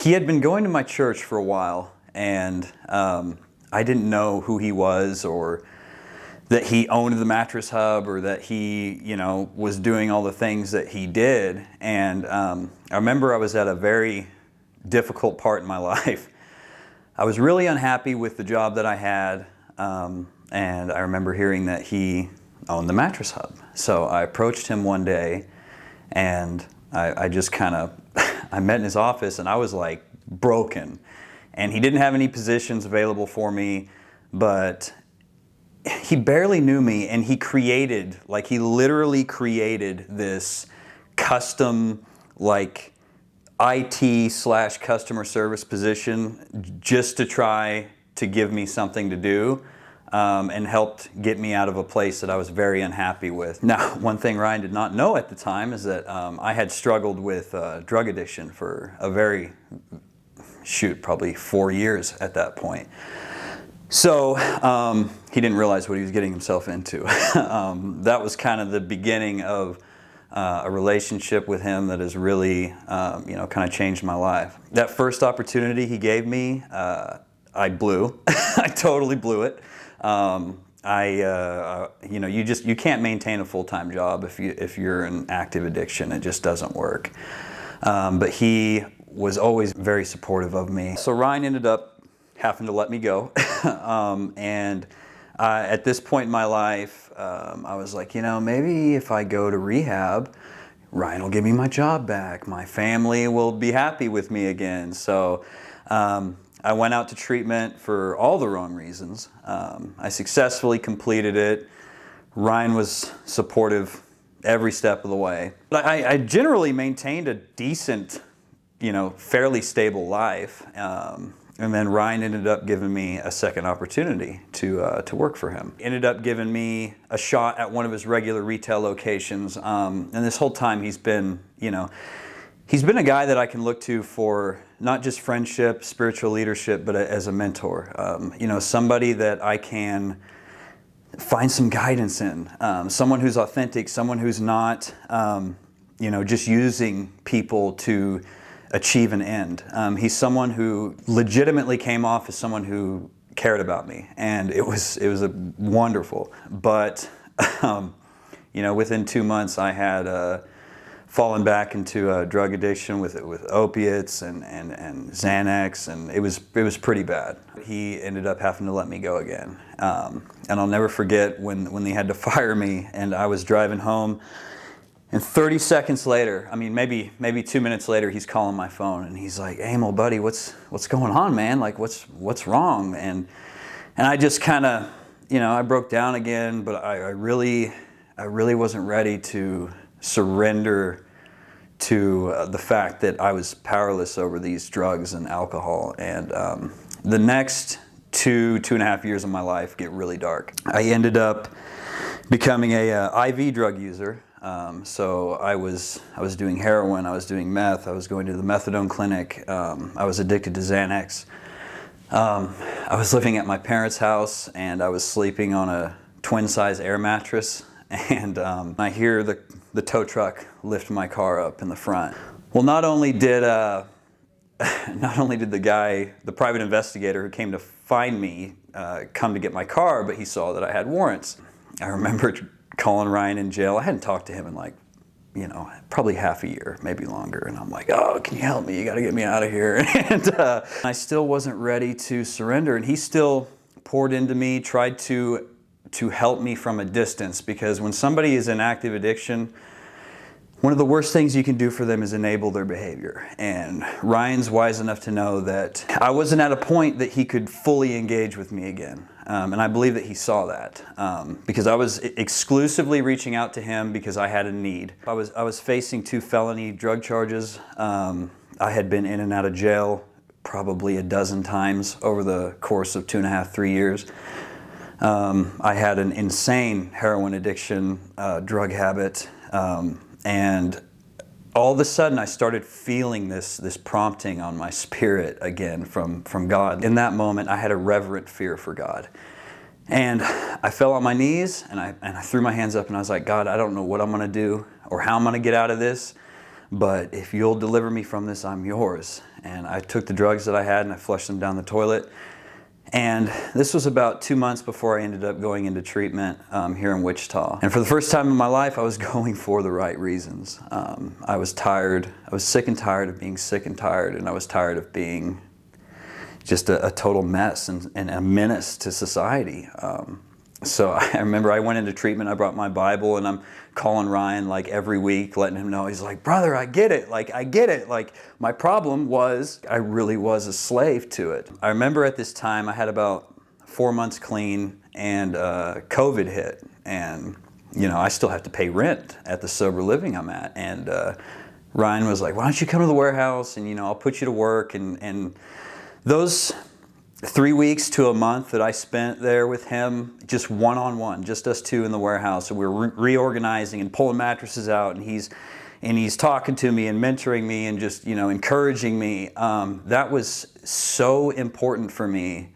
He had been going to my church for a while, and I didn't know who he was, or that he owned the Mattress Hub, or that he, was doing all the things that he did. And I remember I was at a very difficult part in my life. I was really unhappy with the job that I had, and I remember hearing that he owned the Mattress Hub. So I approached him one day, and I just kind of, I met in his office, and I was like broken. And he didn't have any positions available for me, but he barely knew me, and he literally created this custom, IT/customer service position just to try to give me something to do, and helped get me out of a place that I was very unhappy with. Now, one thing Ryan did not know at the time is that I had struggled with drug addiction for probably 4 years at that point. So he didn't realize what he was getting himself into. That was kind of the beginning of a relationship with him that has really, kind of changed my life. That first opportunity he gave me, I blew. I totally blew it. You can't maintain a full-time job if you're in active addiction. It just doesn't work. But he was always very supportive of me. So Ryan ended up having to let me go. And at this point in my life, I was like, maybe if I go to rehab, Ryan will give me my job back. My family will be happy with me again. So I went out to treatment for all the wrong reasons. I successfully completed it. Ryan was supportive every step of the way. But I generally maintained a decent, fairly stable life. And then Ryan ended up giving me a second opportunity to work for him. Ended up giving me a shot at one of his regular retail locations. And this whole time he's been a guy that I can look to for not just friendship, spiritual leadership, but as a mentor. Somebody that I can find some guidance in. Someone who's authentic, someone who's not, just using people to achieve an end. He's someone who legitimately came off as someone who cared about me, and it was wonderful. But within 2 months, I had fallen back into drug addiction with opiates and Xanax, and it was pretty bad. He ended up having to let me go again, and I'll never forget when they had to fire me, and I was driving home. And 30 seconds later, maybe 2 minutes later, he's calling my phone, and he's like, "Hey, Emil, buddy, what's going on, man? Like, what's wrong?" And I just kind of, I broke down again, but I really wasn't ready to surrender to the fact that I was powerless over these drugs and alcohol. And the next 2.5 years of my life get really dark. I ended up becoming a IV drug user. So I was doing heroin, I was doing meth, I was going to the methadone clinic, I was addicted to Xanax. I was living at my parents' house, and I was sleeping on a twin-size air mattress, and I hear the tow truck lift my car up in the front. Well, not only did the private investigator who came to find me, come to get my car, but he saw that I had warrants. I remember calling Ryan in jail. I hadn't talked to him in probably half a year, maybe longer. And I'm like, "Oh, can you help me? You got to get me out of here." And I still wasn't ready to surrender. And he still poured into me, tried to help me from a distance, because when somebody is in active addiction, one of the worst things you can do for them is enable their behavior. And Ryan's wise enough to know that I wasn't at a point that he could fully engage with me again. And I believe that he saw that, because I was exclusively reaching out to him because I had a need. I was facing 2 felony drug charges. I had been in and out of jail probably a dozen times over the course of 2.5, 3 years. I had an insane heroin addiction, drug habit, and all of a sudden I started feeling this prompting on my spirit again from God. In that moment, I had a reverent fear for God. And I fell on my knees, and I threw my hands up, and I was like, "God, I don't know what I'm going to do or how I'm going to get out of this, but if you'll deliver me from this, I'm yours." and I took the drugs that I had and I flushed them down the toilet. And this was about 2 months before I ended up going into treatment here in Wichita. And for the first time in my life, I was going for the right reasons. I was tired. I was sick and tired of being sick and tired, and I was tired of being just a total mess and a menace to society. So I remember I went into treatment, I brought my Bible, and I'm calling Ryan like every week, letting him know. He's like, brother, I get it. Like, I get it. Like, my problem was I really was a slave to it. I remember at this time I had about 4 months clean, and COVID hit. And, you know, I still have to pay rent at the sober living I'm at. And Ryan was like, why don't you come to the warehouse and, you know, I'll put you to work. And those 3 weeks to a month that I spent there with him, just one-on-one, just us two in the warehouse, and we were reorganizing and pulling mattresses out, and he's talking to me and mentoring me and just, you know, encouraging me. That was so important for me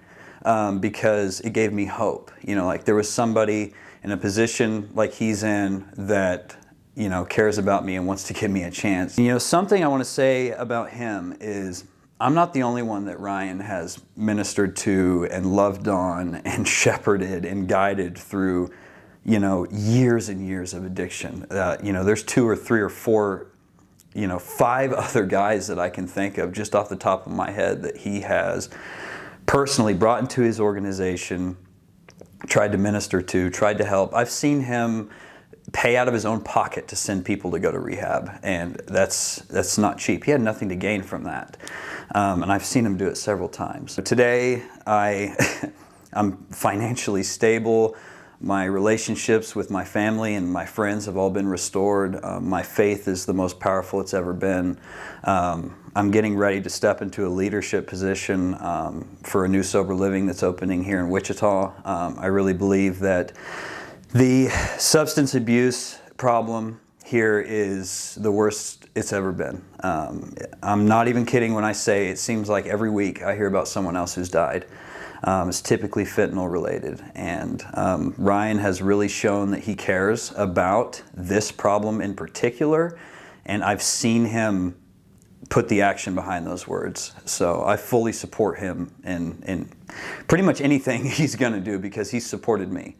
because it gave me hope. You know, like there was somebody in a position like he's in that, you know, cares about me and wants to give me a chance. You know, something I want to say about him is I'm not the only one that Ryan has ministered to and loved on and shepherded and guided through, you know, years and years of addiction. You know, there's 2 or 3 or 4, you know, 5 other guys that I can think of just off the top of my head that he has personally brought into his organization, tried to minister to, tried to help. I've seen him pay out of his own pocket to send people to go to rehab, and that's not cheap. He had nothing to gain from that, and I've seen him do it several times. Today, I'm financially stable. My relationships with my family and my friends have all been restored. My faith is the most powerful it's ever been. I'm getting ready to step into a leadership position for a new sober living that's opening here in Wichita. I really believe that the substance abuse problem here is the worst it's ever been. I'm not even kidding when I say it seems like every week I hear about someone else who's died. It's typically fentanyl related. And Ryan has really shown that he cares about this problem in particular, and I've seen him put the action behind those words. So I fully support him in pretty much anything he's going to do because he's supported me.